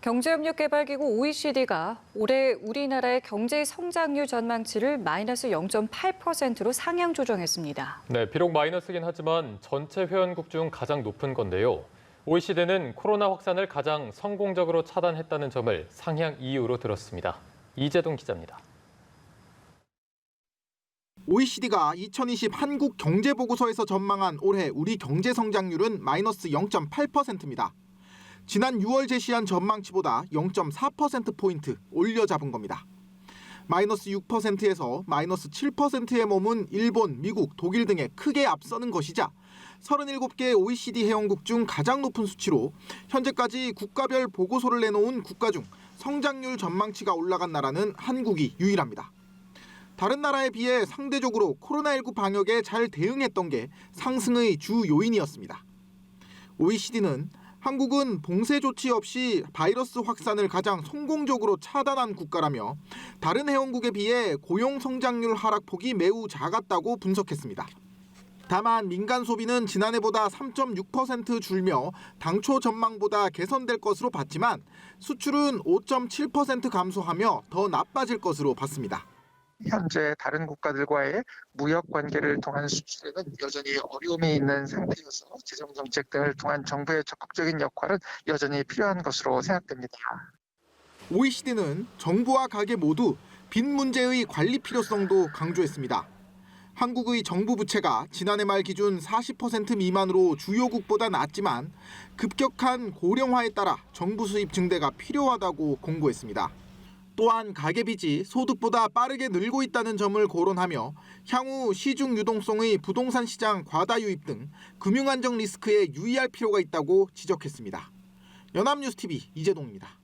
경제협력개발기구 OECD가 올해 우리나라의 경제 성장률 전망치를 마이너스 0.8%로 상향 조정했습니다. 네, 비록 마이너스긴 하지만 전체 회원국 중 가장 높은 건데요. OECD는 코로나 확산을 가장 성공적으로 차단했다는 점을 상향 이유로 들었습니다. 이재동 기자입니다. OECD가 2020 한국 경제보고서에서 전망한 올해 우리 경제 성장률은 마이너스 0.8%입니다. 지난 6월 제시한 전망치보다 0.4%포인트 올려 잡은 겁니다. 마이너스 6%에서 마이너스 7%에 머문 일본, 미국, 독일 등에 크게 앞서는 것이자 37개 OECD 회원국 중 가장 높은 수치로 현재까지 국가별 보고서를 내놓은 국가 중 성장률 전망치가 올라간 나라는 한국이 유일합니다. 다른 나라에 비해 상대적으로 코로나19 방역에 잘 대응했던 게 상승의 주 요인이었습니다. OECD는 한국은 봉쇄 조치 없이 바이러스 확산을 가장 성공적으로 차단한 국가라며 다른 회원국에 비해 고용 성장률 하락폭이 매우 작았다고 분석했습니다. 다만 민간 소비는 지난해보다 3.6% 줄며 당초 전망보다 개선될 것으로 봤지만 수출은 5.7% 감소하며 더 나빠질 것으로 봤습니다. 현재 다른 국가들과의 무역 관계를 통한 수출에는 여전히 어려움이 있는 상태여서 재정 정책 등을 통한 정부의 적극적인 역할은 여전히 필요한 것으로 생각됩니다. OECD는 정부와 가계 모두 빚 문제의 관리 필요성도 강조했습니다. 한국의 정부 부채가 지난해 말 기준 40% 미만으로 주요국보다 낮지만 급격한 고령화에 따라 정부 수입 증대가 필요하다고 공고했습니다. 또한 가계빚이 소득보다 빠르게 늘고 있다는 점을 거론하며 향후 시중 유동성의 부동산 시장 과다 유입 등 금융 안정 리스크에 유의할 필요가 있다고 지적했습니다. 연합뉴스TV 이재동입니다.